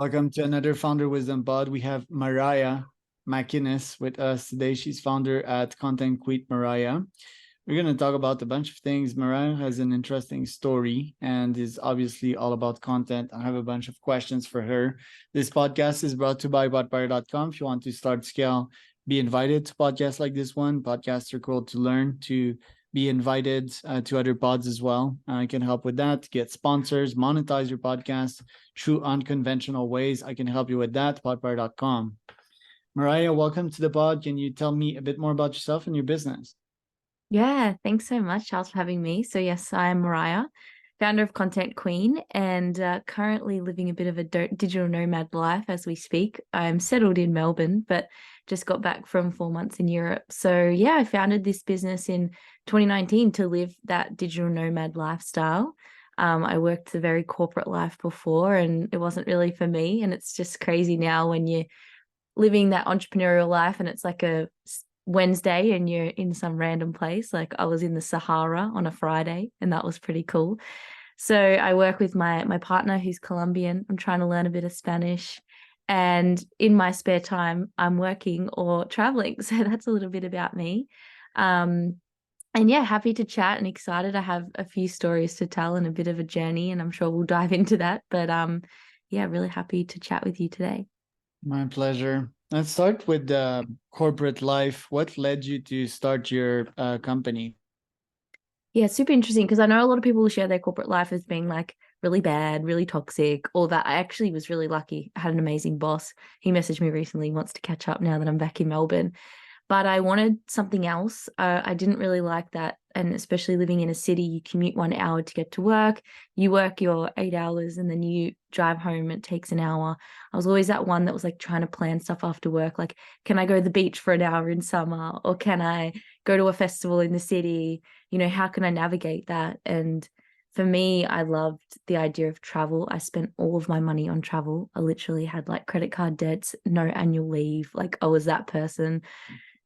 Welcome to another Founder Wisdom Pod. We have Mariah Macinnes with us today. She's founder at Content Queen Mariah. We're going to talk about a bunch of things. Mariah has an interesting story and is obviously all about content. I have a bunch of questions for her. This podcast is brought to you by botbuyer.com. If you want to start scale, be invited to podcasts like this one. Podcasts are cool to learn, to be invited to other pods as well. I can help with that, get sponsors, monetize your podcast through unconventional ways. I can help you with that, botbuyer.com. Mariah, welcome to the pod. Can you tell me a bit more about yourself and your business? Yeah, thanks so much, Charles, for having me. So yes, I am Mariah, founder of Content Queen, and currently living a bit of a digital nomad life as we speak. I'm settled in Melbourne, but just got back from 4 months in Europe. So yeah, I founded this business in 2019 to live that digital nomad lifestyle. I worked a very corporate life before, and it wasn't really for me. And it's just crazy now when you're living that entrepreneurial life and it's like a Wednesday and you're in some random place. Like I was in the Sahara on a Friday, and that was pretty cool. So I work with my partner who's Colombian. I'm trying to learn a bit of Spanish. And in my spare time, I'm working or traveling. So that's a little bit about me. And yeah, happy to chat and excited. I have a few stories to tell and a bit of a journey, and I'm sure we'll dive into that. But yeah, really happy to chat with you today. My pleasure. Let's start with the corporate life. What led you to start your company? Yeah, super interesting because I know a lot of people share their corporate life as being like really bad, really toxic, all that. I actually was really lucky. I had an amazing boss. He messaged me recently, wants to catch up now that I'm back in Melbourne. But I wanted something else. I didn't really like that. And especially living in a city, you commute 1 hour to get to work. You work your 8 hours and then you drive home. It takes an hour. I was always that one that was like trying to plan stuff after work. Like, can I go to the beach for an hour in summer? Or can I go to a festival in the city? How can I navigate that? And for me, I loved the idea of travel. I spent all of my money on travel. I literally had like credit card debts, no annual leave. Like I was that person.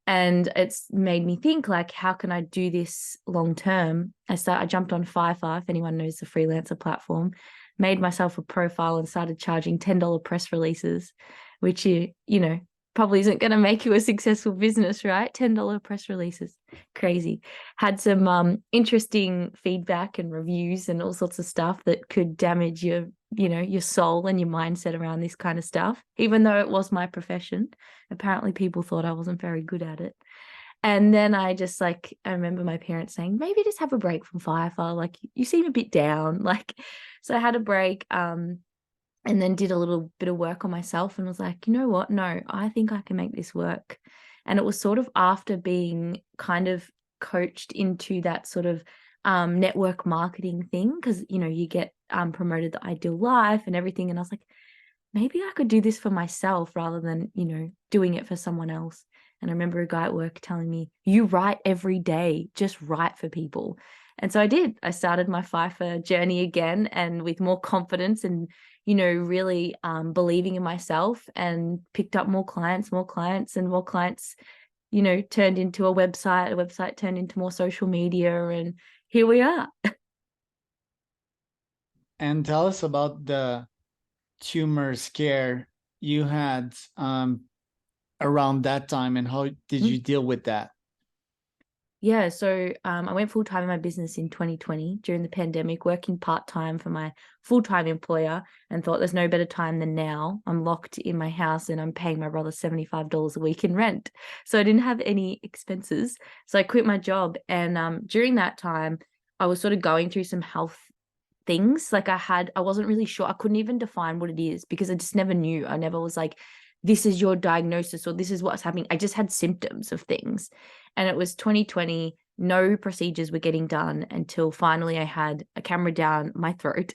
And it's made me think like, how can I do this long term? I jumped on Fiverr, if anyone knows the freelancer platform, made myself a profile and started charging $10 press releases, which probably isn't going to make you a successful business, right? $10 press releases. Crazy. Had some interesting feedback and reviews and all sorts of stuff that could damage your soul and your mindset around this kind of stuff, even though it was my profession. Apparently people thought I wasn't very good at it. And then I remember my parents saying, maybe just have a break from Fiverr. Like you seem a bit down. So I had a break, and then did a little bit of work on myself and was like, you know what? No, I think I can make this work. And it was sort of after being kind of coached into that sort of network marketing thing, because, you get promoted the ideal life and everything. And I was like, maybe I could do this for myself rather than, doing it for someone else. And I remember a guy at work telling me, you write every day, just write for people. And so I did. I started my Fiverr journey again, and with more confidence and, really believing in myself, and picked up more clients, and more clients, turned into a website turned into more social media, and here we are. And tell us about the tumor scare you had around that time, and how did you deal with that? Yeah, so I went full-time in my business in 2020 during the pandemic, working part-time for my full-time employer, and thought there's no better time than now. I'm locked in my house and I'm paying my brother $75 a week in rent. So I didn't have any expenses. So I quit my job. And during that time, I was sort of going through some health things. I wasn't really sure. I couldn't even define what it is because I just never knew. I never was like, this is your diagnosis or this is what's happening. I just had symptoms of things. And it was 2020, no procedures were getting done until finally I had a camera down my throat.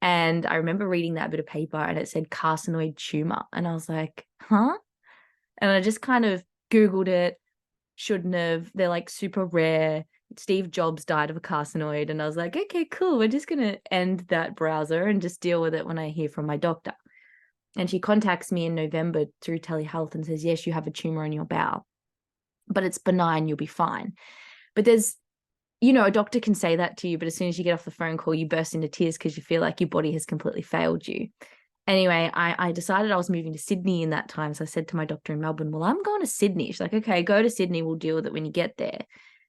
And I remember reading that bit of paper and it said carcinoid tumor. And I was like, huh? And I just kind of Googled it, shouldn't have. They're like super rare. Steve Jobs died of a carcinoid. And I was like, okay, cool. We're just going to end that browser and just deal with it when I hear from my doctor. And she contacts me in November through telehealth and says, yes, you have a tumor in your bowel, but it's benign, you'll be fine. But there's, a doctor can say that to you, but as soon as you get off the phone call, you burst into tears because you feel like your body has completely failed you. Anyway, I decided I was moving to Sydney in that time. So I said to my doctor in Melbourne, well, I'm going to Sydney. She's like, okay, go to Sydney. We'll deal with it when you get there.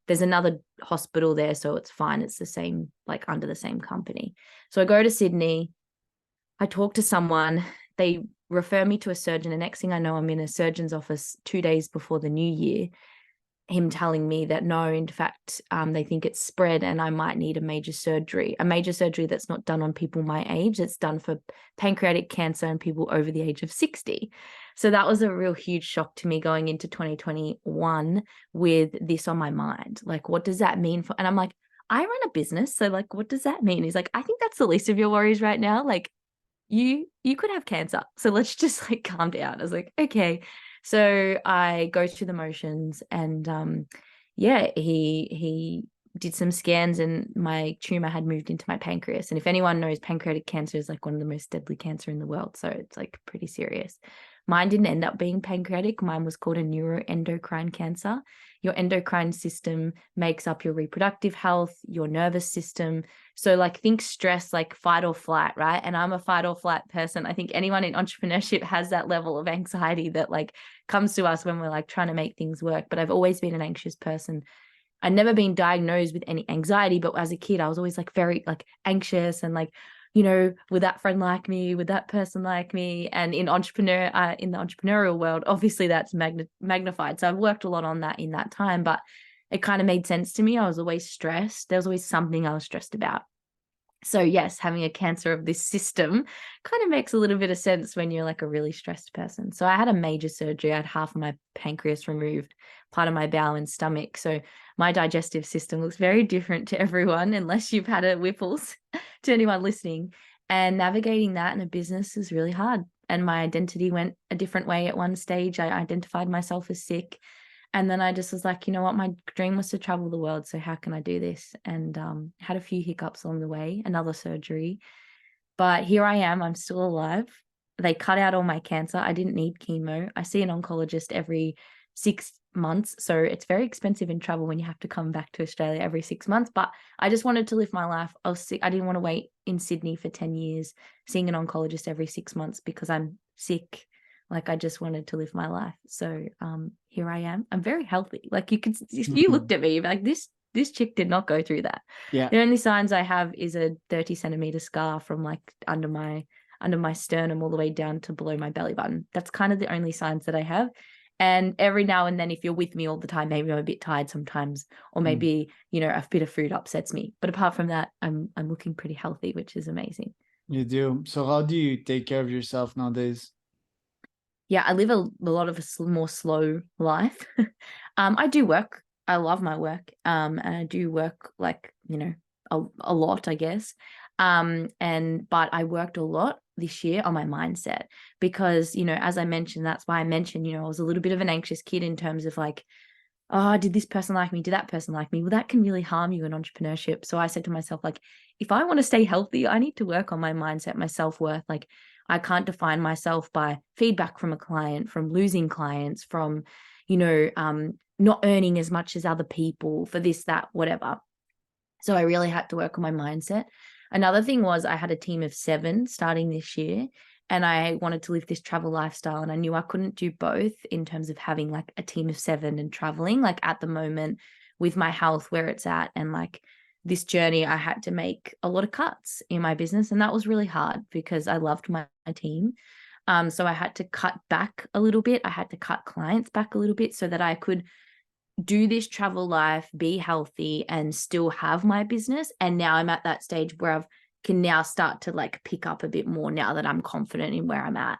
There's another hospital there, so it's fine. It's the same, like under the same company. So I go to Sydney. I talk to someone. They refer me to a surgeon. The next thing I know, I'm in a surgeon's office 2 days before the new year. Him telling me that no, in fact, they think it's spread and I might need a major surgery that's not done on people my age. It's done for pancreatic cancer and people over the age of 60. So that was a real huge shock to me going into 2021 with this on my mind. Like, what does that mean and I'm like, I run a business. So like, what does that mean? He's like, I think that's the least of your worries right now. Like, you could have cancer. So let's just like calm down. I was like, okay. So I go through the motions and he did some scans and my tumor had moved into my pancreas. And if anyone knows, pancreatic cancer is like one of the most deadly cancer in the world. So it's like pretty serious. Mine didn't end up being pancreatic. Mine was called a neuroendocrine cancer. Your endocrine system makes up your reproductive health, your nervous system. So like think stress, like fight or flight, right? And I'm a fight or flight person. I think anyone in entrepreneurship has that level of anxiety that like comes to us when we're like trying to make things work. But I've always been an anxious person. I'd never been diagnosed with any anxiety, but as a kid, I was always like very like anxious and like, you know, would that friend like me? Would that person like me? And in the entrepreneurial world, obviously that's magnified. So I've worked a lot on that in that time, but it kind of made sense to me. I was always stressed. There was always something I was stressed about. So yes, having a cancer of this system kind of makes a little bit of sense when you're like a really stressed person. So I had a major surgery. I had half of my pancreas removed, part of my bowel and stomach. So my digestive system looks very different to everyone, unless you've had a Whipples, to anyone listening. And navigating that in a business is really hard. And my identity went a different way at one stage. I identified myself as sick. And then I just was like, you know what, my dream was to travel the world. So how can I do this? And had a few hiccups along the way, another surgery. But here I am. I'm still alive. They cut out all my cancer. I didn't need chemo. I see an oncologist every 6 months. So it's very expensive in travel when you have to come back to Australia every 6 months. But I just wanted to live my life. I was sick. I didn't want to wait in Sydney for 10 years, seeing an oncologist every 6 months because I'm sick. Like I just wanted to live my life. So here I am. I'm very healthy. Like you could, if you looked at me, you'd be like, this chick did not go through that. Yeah. The only signs I have is a 30 centimeter scar from like under my sternum all the way down to below my belly button. That's kind of the only signs that I have. And every now and then, if you're with me all the time, maybe I'm a bit tired sometimes, or maybe, you know, a bit of food upsets me. But apart from that, I'm looking pretty healthy, which is amazing. You do. So how do you take care of yourself nowadays? Yeah, I live a lot of a more slow life. I do work. I love my work. And I do work like, you know, a lot, I guess. But I worked a lot this year on my mindset because, you know, as I mentioned, that's why I mentioned, you know, I was a little bit of an anxious kid in terms of like, oh, did this person like me? Did that person like me? Well, that can really harm you in entrepreneurship. So I said to myself, like, if I want to stay healthy, I need to work on my mindset, my self-worth. Like, I can't define myself by feedback from a client, from losing clients, from, you know, not earning as much as other people for this, that, whatever. So I really had to work on my mindset. Another thing was I had a team of 7 starting this year, and I wanted to live this travel lifestyle, and I knew I couldn't do both in terms of having like a team of 7 and traveling. Like at the moment with my health where it's at and like this journey, I had to make a lot of cuts in my business, and that was really hard because I loved my team. So I had to cut back a little bit. I had to cut clients back a little bit so that I could do this travel life, be healthy, and still have my business. And now I'm at that stage where I can now start to like pick up a bit more now that I'm confident in where I'm at.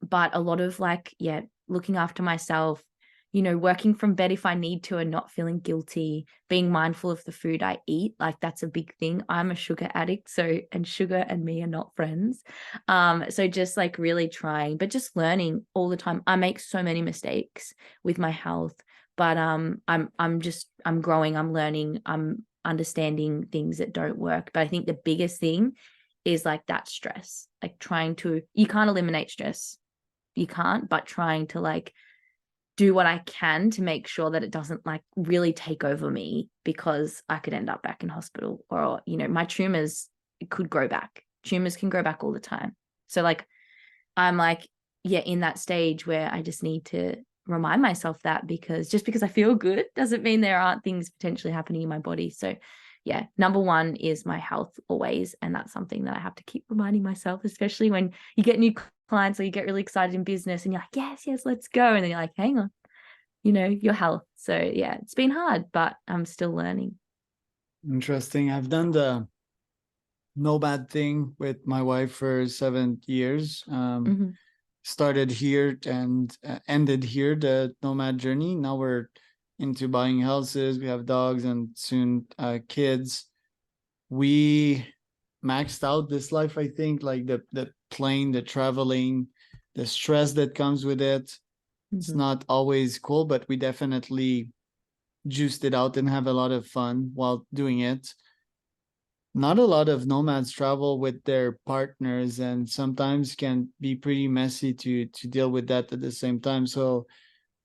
But a lot of like, yeah, looking after myself, you know, working from bed if I need to and not feeling guilty, being mindful of the food I eat. Like that's a big thing. I'm a sugar addict. So, and sugar and me are not friends. So just like really trying, but just learning all the time. I make so many mistakes with my health, but I'm growing, I'm learning, I'm understanding things that don't work. But I think the biggest thing is like that stress, like you can't eliminate stress. You can't, but trying to like do what I can to make sure that it doesn't like really take over me, because I could end up back in hospital, or, you know, my tumors could grow back. Tumors can grow back all the time. So like, I'm like, yeah, in that stage where I just need to remind myself that, because just because I feel good doesn't mean there aren't things potentially happening in my body. So yeah, number one is my health always. And that's something that I have to keep reminding myself, especially when you get new clients or you get really excited in business and you're like, yes, let's go. And then you're like, hang on, your health. So yeah, it's been hard, but I'm still learning. Interesting. I've done the nomad thing with my wife for 7 years. Mm-hmm. Started here and ended here, the nomad journey. Now we're into buying houses. We have dogs and soon kids. We maxed out this life, I think, like the plane, the traveling, the stress that comes with it. It's Mm-hmm. not always cool, but we definitely juiced it out and have a lot of fun while doing it. Not a lot of nomads travel with their partners, and sometimes can be pretty messy to deal with that at the same time. So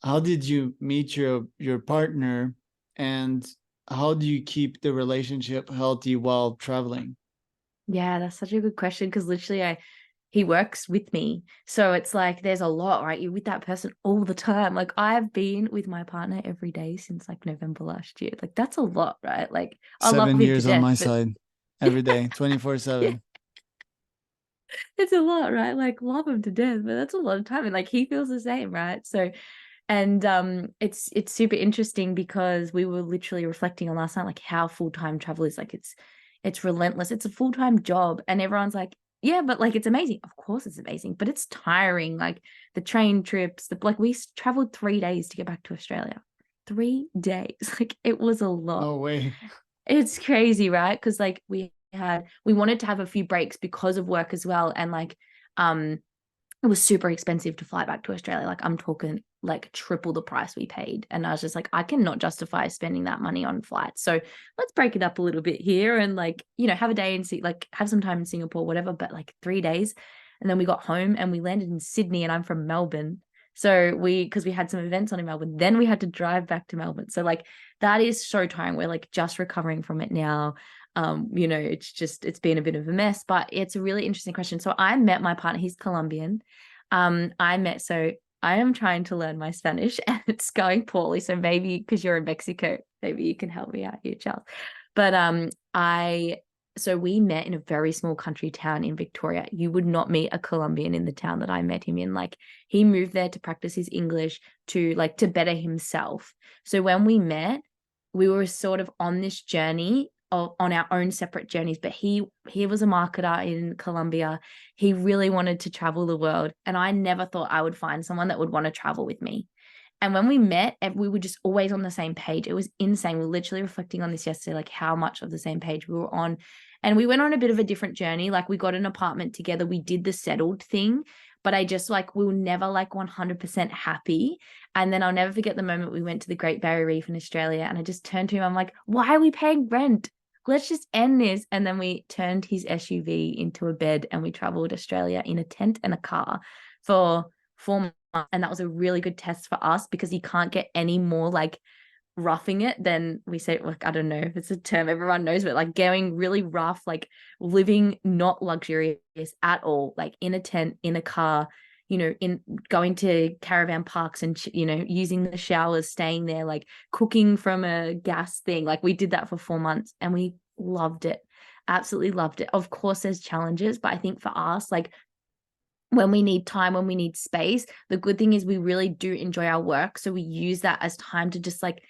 how did you meet your partner, and how do you keep the relationship healthy while traveling? Yeah, that's such a good question, because literally he works with me. So it's like there's a lot, right? You're with that person all the time. Like I've been with my partner every day since like November last year. Like that's a lot, right? Like I love seven him to years on death, my but side, every day, 24 yeah, 7. it's a lot, right? Like love him to death, but that's a lot of time. And like he feels the same, right? So and it's super interesting because we were literally reflecting on last night, like how full-time travel is. Like it's relentless. It's a full-time job. And everyone's like, yeah, but like it's amazing. Of course it's amazing, but it's tiring. Like the train trips, like we traveled 3 days to get back to Australia. 3 days. Like it was a lot. No way. It's crazy, right? Because like we wanted to have a few breaks because of work as well. And like it was super expensive to fly back to Australia. Like I'm talking like triple the price we paid. And I was just like, I cannot justify spending that money on flights. So let's break it up a little bit here and like, have a day in like have some time in Singapore, whatever, but like 3 days. And then we got home and we landed in Sydney, and I'm from Melbourne. So because we had some events on in Melbourne, then we had to drive back to Melbourne. So like that is so tiring. We're like just recovering from it now. It's been a bit of a mess, but it's a really interesting question. So I met my partner, he's Colombian. So I am trying to learn my Spanish and it's going poorly. So maybe because you're in Mexico, maybe you can help me out here, Charles. But so we met in a very small country town in Victoria. You would not meet a Colombian in the town that I met him in. Like he moved there to practice his English to better himself. So when we met, we were sort of on this journey on our own separate journeys, but he was a marketer in Colombia. He really wanted to travel the world, and I never thought I would find someone that would want to travel with me. And when we met, we were just always on the same page. It was insane. We were literally reflecting on this yesterday, like how much of the same page we were on. And we went on a bit of a different journey. Like we got an apartment together. We did the settled thing, but I just we were never like 100% happy. And then I'll never forget the moment we went to the Great Barrier Reef in Australia, and I just turned to him. I'm like, why are we paying rent? Let's just end this. And then we turned his SUV into a bed and we traveled Australia in a tent and a car for 4 months. And that was a really good test for us because you can't get any more like roughing it than we say, like, I don't know if it's a term everyone knows, but like going really rough, like living not luxurious at all, like in a tent, in a car, in going to caravan parks and, using the showers, staying there, like cooking from a gas thing. Like we did that for 4 months and we loved it. Absolutely loved it. Of course, there's challenges, but I think for us, like when we need time, when we need space, the good thing is we really do enjoy our work. So we use that as time to just like,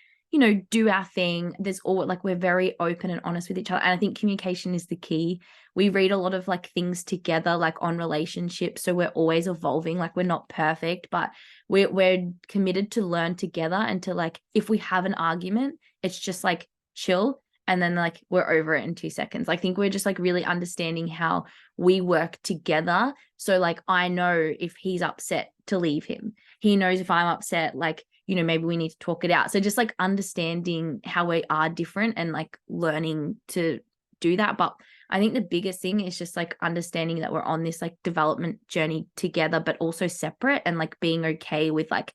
do our thing. There's all like, we're very open and honest with each other. And I think communication is the key. We read a lot of like things together, like on relationships. So we're always evolving. Like we're not perfect, but we're committed to learn together and to like, if we have an argument, it's just like chill. And then like, we're over it in 2 seconds. I think we're just like really understanding how we work together. So like, I know if he's upset to leave him, he knows if I'm upset, like, maybe we need to talk it out. So just like understanding how we are different and like learning to do that. But I think the biggest thing is just like understanding that we're on this like development journey together, but also separate, and like being okay with like,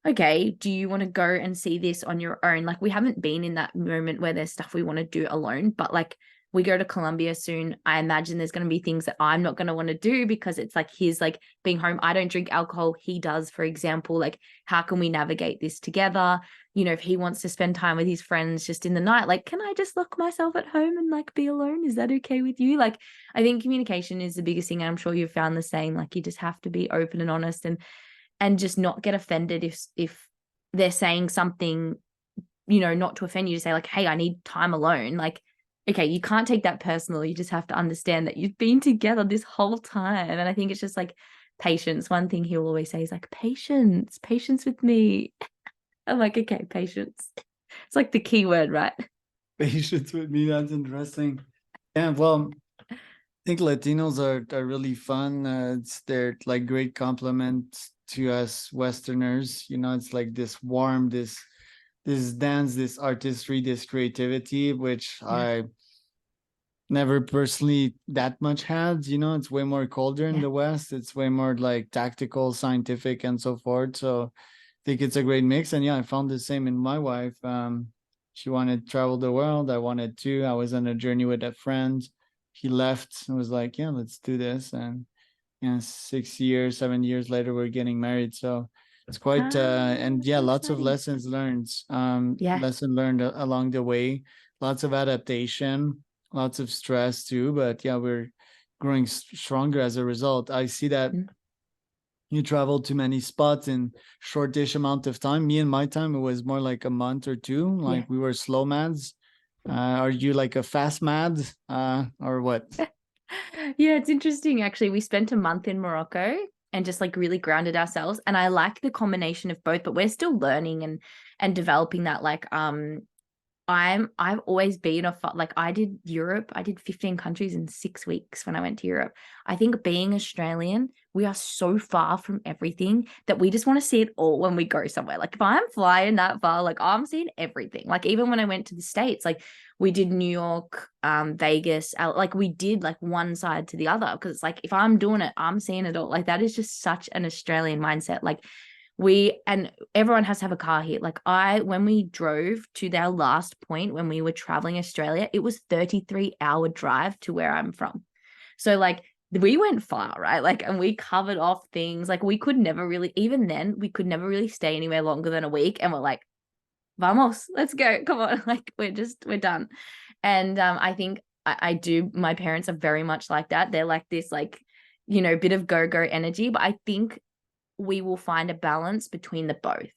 okay, do you want to go and see this on your own? Like we haven't been in that moment where there's stuff we want to do alone, but like we go to Colombia soon, I imagine there's going to be things that I'm not going to want to do because it's like his like being home. I don't drink alcohol. He does, for example. Like, how can we navigate this together? You know, if he wants to spend time with his friends just in the night, like, can I just lock myself at home and like be alone? Is that okay with you? Like, I think communication is the biggest thing. And I'm sure you've found the same. Like, you just have to be open and honest and just not get offended if they're saying something, you know, not to offend you, to say like, hey, I need time alone. Like, okay, you can't take that personal. You just have to understand that you've been together this whole time. And I think it's just like patience. One thing he'll always say is like, patience with me. I'm like, okay, patience. It's like the key word, right? Patience with me. That's interesting. Yeah, well, I think Latinos are really fun. They're like great compliment to us Westerners. You know, it's like this warm, this dance, this artistry, this creativity, which Yeah. I never personally that much had. You know, it's way more colder in Yeah. the West. It's way more like tactical, scientific, and so forth. So I think it's a great mix. And yeah, I found the same in my wife. She wanted to travel the world. I wanted to. I was on a journey with a friend. He left and was like, yeah, let's do this. And yeah, 6 years, 7 years later, we're getting married. So it's quite and yeah, So lots of exciting. lessons learned. Yeah. Lesson learned along the way, lots of adaptation, lots of stress too. But yeah, we're growing stronger as a result. I see that Mm. you traveled to many spots in shortish amount of time. Me and my time, it was more like a month or two. Yeah. Like we were slow mads. Are you like a fast mad or what? Yeah, it's interesting actually. We spent a month in Morocco and just like really grounded ourselves. And I like the combination of both, but we're still learning and developing that. Like I've always been like I did Europe. I did 15 countries in 6 weeks when I went to Europe. I think being Australian, we are so far from everything that we just want to see it all when we go somewhere. Like if I'm flying that far, like I'm seeing everything. Like even when I went to the States, like we did New York, Vegas, like we did like one side to the other because it's like if I'm doing it, I'm seeing it all. Like that is just such an Australian mindset. Like and everyone has to have a car here. Like when we drove to their last point when we were traveling Australia, it was 33-hour drive to where I'm from. So like we went far, right? Like, and we covered off things. Like we could never really, even then, we could never really stay anywhere longer than a week. And we're like, vamos, let's go. Come on. Like we're done. And I think I do, my parents are very much like that. They're like this, like, you know, bit of go energy. But I think we will find a balance between the both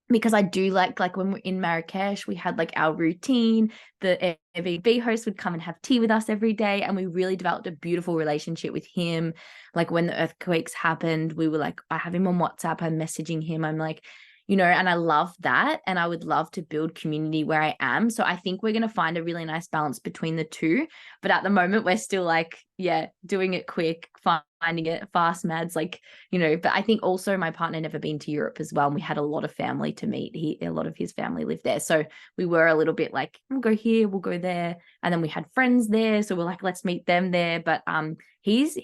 because I do like when we're in Marrakesh, we had like our routine. The Airbnb host would come and have tea with us every day, and we really developed a beautiful relationship with him. Like when the earthquakes happened, we were like, I have him on WhatsApp, I'm messaging him, I'm like, you know, and I love that. And I would love to build community where I am. So I think we're going to find a really nice balance between the two. But at the moment, we're still like, yeah, doing it quick, finding it fast, mads, like, you know. But I think also my partner never been to Europe as well. And we had a lot of family to meet. A lot of his family lived there. So we were a little bit like, we'll go here, we'll go there. And then we had friends there. So we're like, let's meet them there. But he's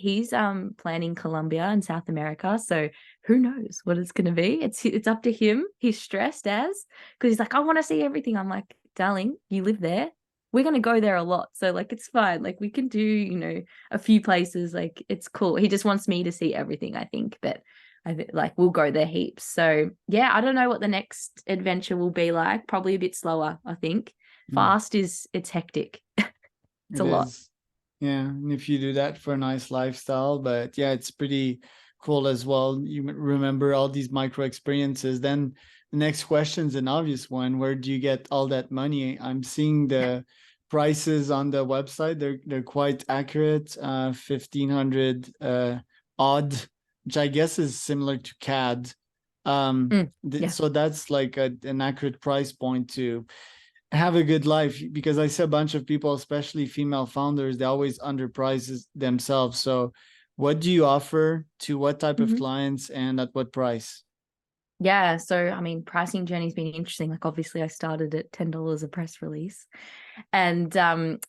planning Colombia and South America. So who knows what it's going to be? It's up to him. He's stressed because he's like, I want to see everything. I'm like, darling, you live there. We're going to go there a lot. So like, it's fine. Like we can do, you know, a few places. Like it's cool. He just wants me to see everything, I think. But I think like we'll go there heaps. So yeah, I don't know what the next adventure will be like. Probably a bit slower, I think. Fast it's hectic. It's a It lot. is. Yeah. And if you do that for a nice lifestyle, but yeah, it's pretty cool as well. You remember all these micro experiences. Then the next question's an obvious one. Where do you get all that money? I'm seeing the prices on the website. They're quite accurate. 1,500 odd, which I guess is similar to CAD. Yeah. So that's like an accurate price point to have a good life, because I see a bunch of people, especially female founders, they always underprice themselves. So what do you offer to what type of Mhm. clients and at what price? Yeah. So, I mean, pricing journey's been interesting. Like, obviously, I started at $10 a press release. And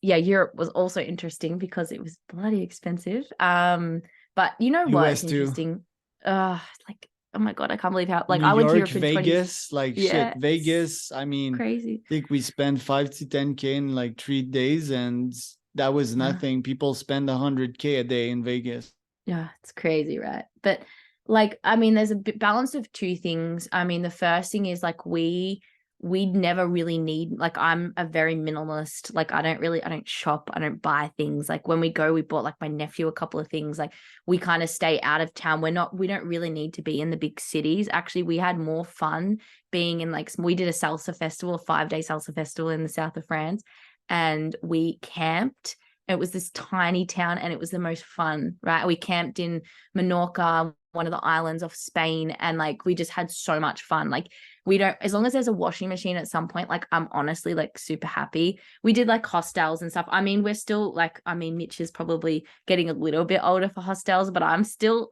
yeah, Europe was also interesting because it was bloody expensive. But you know US what's too. interesting? Like, oh my God, I can't believe how, like, New I went to York, Europe in 20, Vegas, like yeah, shit, Vegas. I mean, crazy. I think we spent 5 to 10K in like 3 days, and that was nothing. People spend 100K a day in Vegas. Yeah, it's crazy, right? But like, I mean, there's a balance of two things. I mean, the first thing is like we never really need, like, I'm a very minimalist. Like, I don't shop, I don't buy things. Like when we go, we bought like my nephew a couple of things. Like we kind of stay out of town. We don't really need to be in the big cities. Actually, we had more fun being in, like, we did a salsa festival, a 5-day salsa festival in the south of France, and we camped. It was this tiny town and it was the most fun, right? We camped in Menorca, one of the islands of Spain, and like we just had so much fun. Like we don't, as long as there's a washing machine at some point, like I'm honestly like super happy. We did like hostels and stuff. I mean, we're still like, I mean, Mitch is probably getting a little bit older for hostels, but I'm still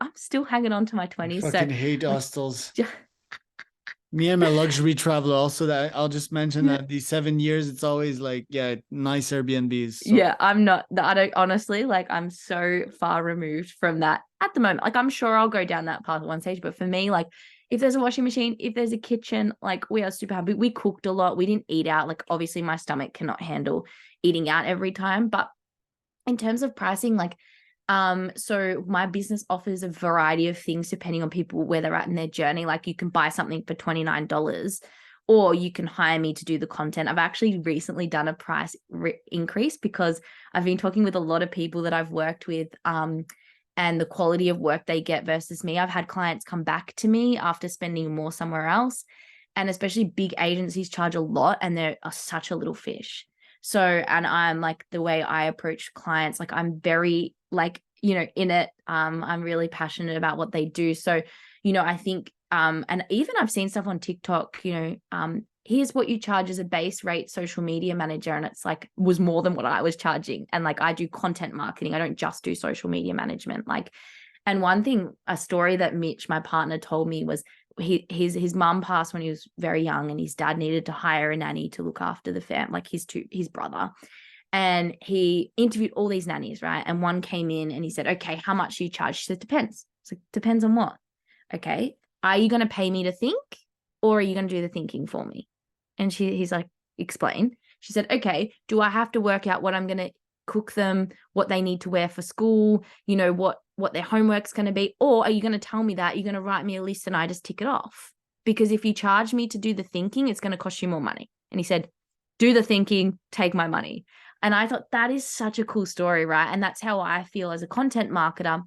hanging on to my 20s. Fucking So hate like, hostels. Me and my luxury traveler also, that I'll just mention yeah. that these 7 years, it's always like, yeah, nice Airbnbs. So. Yeah, I don't, honestly, like, I'm so far removed from that at the moment. Like, I'm sure I'll go down that path at one stage, but for me, like, if there's a washing machine, if there's a kitchen, like, we are super happy. We cooked a lot. We didn't eat out. Like, obviously my stomach cannot handle eating out every time, but in terms of pricing, like, so my business offers a variety of things depending on people where they're at in their journey. Like you can buy something for $29 or you can hire me to do the content. I've actually recently done a price increase because I've been talking with a lot of people that I've worked with, and the quality of work they get versus me. I've had clients come back to me after spending more somewhere else, and especially big agencies charge a lot and they're such a little fish. So, and I'm like, the way I approach clients, like I'm very like, in it, I'm really passionate about what they do. So, I think, and even I've seen stuff on TikTok, here's what you charge as a base rate social media manager. And it's like, was more than what I was charging. And like, I do content marketing. I don't just do social media management. Like, and one thing, a story that Mitch, my partner, told me was his mum passed when he was very young, and his dad needed to hire a nanny to look after the family, like his brother. And he interviewed all these nannies, right? And one came in and he said, okay, how much do you charge? She said, depends. It's like, depends on what? Okay. Are you going to pay me to think, or are you going to do the thinking for me? And he's like, explain. She said, okay, do I have to work out what I'm going to cook them, what they need to wear for school, what their homework's going to be? Or are you going to tell me that you're going to write me a list and I just tick it off? Because if you charge me to do the thinking, it's going to cost you more money. And he said, do the thinking, take my money. And I thought that is such a cool story, right? And that's how I feel as a content marketer.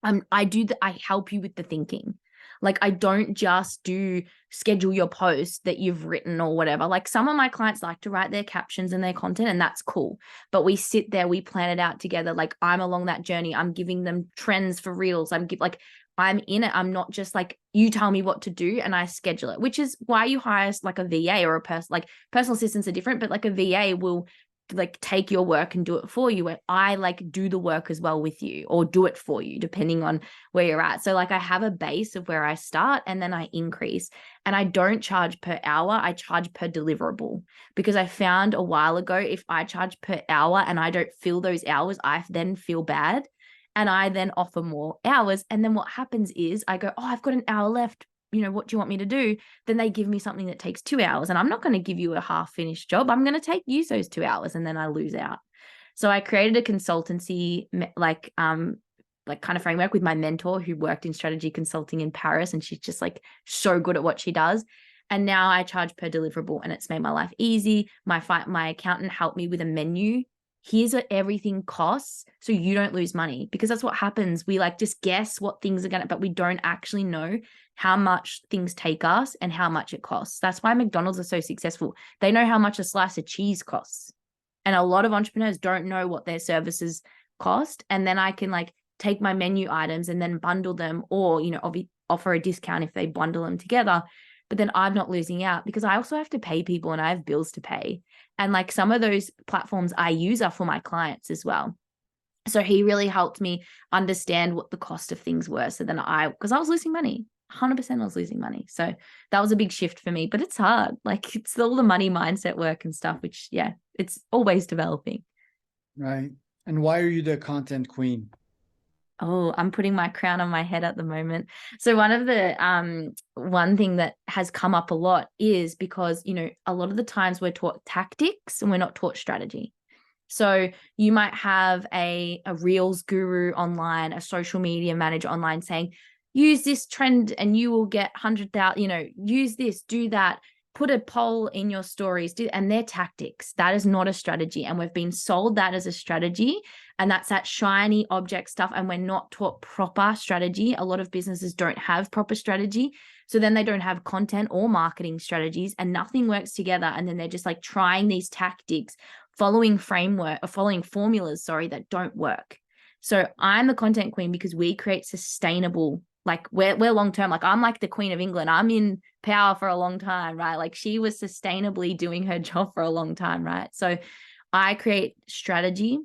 I help you with the thinking. Like, I don't just do schedule your post that you've written or whatever. Like, some of my clients like to write their captions and their content, and that's cool. But we sit there, we plan it out together. Like, I'm along that journey. I'm giving them trends for reels. I'm in it. I'm not just like, you tell me what to do and I schedule it, which is why you hire like a VA or a person. Like, personal assistants are different, but like a VA will like take your work and do it for you, and I like do the work as well with you, or do it for you depending on where you're at. So like, I have a base of where I start and then I increase, and I don't charge per hour, I charge per deliverable, because I found a while ago, if I charge per hour and I don't fill those hours, I then feel bad, and I then offer more hours. And then what happens is I go, oh, I've got an hour left, what do you want me to do? Then they give me something that takes 2 hours, and I'm not going to give you a half finished job. I'm going to use those 2 hours, and then I lose out. So I created a consultancy, like kind of framework with my mentor who worked in strategy consulting in Paris. And she's just like so good at what she does. And now I charge per deliverable, and it's made my life easy. My accountant helped me with a menu. Here's what everything costs, so you don't lose money, because that's what happens. We like just guess what things are going to, but we don't actually know how much things take us and how much it costs. That's why McDonald's are so successful. They know how much a slice of cheese costs. And a lot of entrepreneurs don't know what their services cost. And then I can like take my menu items and then bundle them, or, offer a discount if they bundle them together. But then I'm not losing out, because I also have to pay people and I have bills to pay. And like, some of those platforms I use are for my clients as well. So he really helped me understand what the cost of things were. So then because I was losing money, 100% I was losing money. So that was a big shift for me, but it's hard. Like, it's all the money mindset work and stuff, which, yeah, it's always developing. Right. And why are you the content queen? Oh, I'm putting my crown on my head at the moment. So one of the one thing that has come up a lot is because, you know, a lot of the times we're taught tactics and we're not taught strategy. So you might have a Reels guru online, a social media manager online saying, use this trend and you will get 100,000, you know, use this, do that, put a poll in your stories, and they're tactics. That is not a strategy. And we've been sold that as a strategy. And that's that shiny object stuff. And we're not taught proper strategy. A lot of businesses don't have proper strategy. So then they don't have content or marketing strategies and nothing works together. And then they're just like trying these tactics, following formulas, that don't work. So I'm the content queen because we create sustainable, like we're long-term, like I'm like the Queen of England. I'm in power for a long time, right? Like she was sustainably doing her job for a long time, right? So I create strategy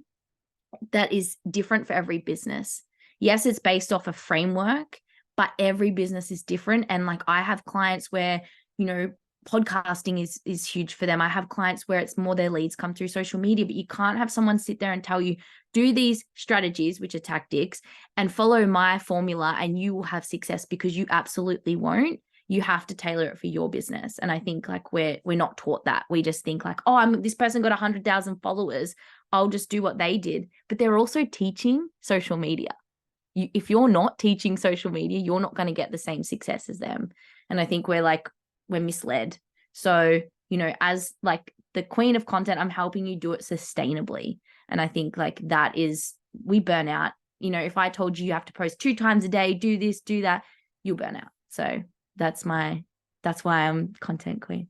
that is different for every business. Yes, it's based off a framework, but every business is different. And like I have clients where, you know, podcasting is huge for them. I have clients where it's more their leads come through social media, but you can't have someone sit there and tell you, do these strategies, which are tactics, and follow my formula and you will have success, because you absolutely won't. You have to tailor it for your business. And I think like we're not taught that. We just think like, oh, this person got 100,000 followers, I'll just do what they did. But they're also teaching social media. If you're not teaching social media, you're not going to get the same success as them. And I think we're misled. So, you know, as like the queen of content, I'm helping you do it sustainably. And I think like that is, we burn out. You know, if I told you have to post 2 times a day, do this, do that, you'll burn out. So that's why I'm content queen.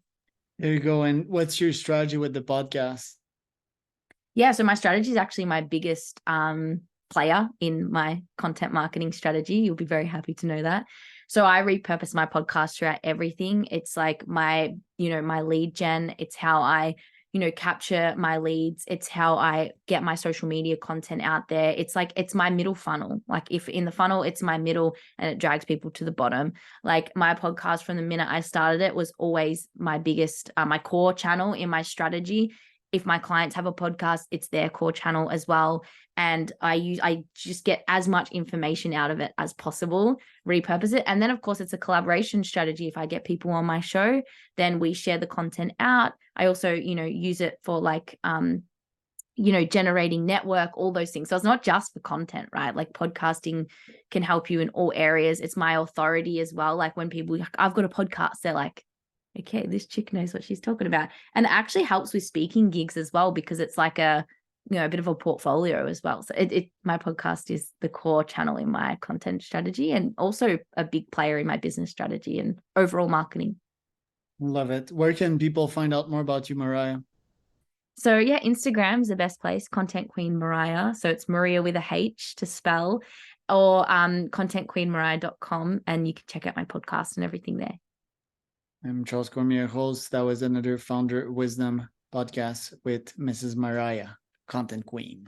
There you go. And what's your strategy with the podcast? Yeah, so my strategy is actually my biggest player in my content marketing strategy. You'll be very happy to know that. So I repurpose my podcast throughout everything. It's like my lead gen. It's how I, capture my leads. It's how I get my social media content out there. It's like, it's my middle funnel. Like if in the funnel, it's my middle and it drags people to the bottom. Like my podcast from the minute I started it was always my biggest, my core channel in my strategy. If my clients have a podcast, it's their core channel as well. And I just get as much information out of it as possible, repurpose it. And then of course it's a collaboration strategy. If I get people on my show, then we share the content out. I also, use it for like, generating network, all those things. So it's not just for content, right? Like podcasting can help you in all areas. It's my authority as well. Like when people, I've got a podcast, they're like, okay, this chick knows what she's talking about. And it actually helps with speaking gigs as well, because it's like a bit of a portfolio as well. So my podcast is the core channel in my content strategy and also a big player in my business strategy and overall marketing. Love it. Where can people find out more about you, Mariah? So yeah, Instagram's the best place, Content Queen Mariah. So it's Maria with a H to spell, or contentqueenmariah.com, and you can check out my podcast and everything there. I'm Charles Cormier, host. That was another Founder Wisdom podcast with Mrs. Mariah, Content Queen.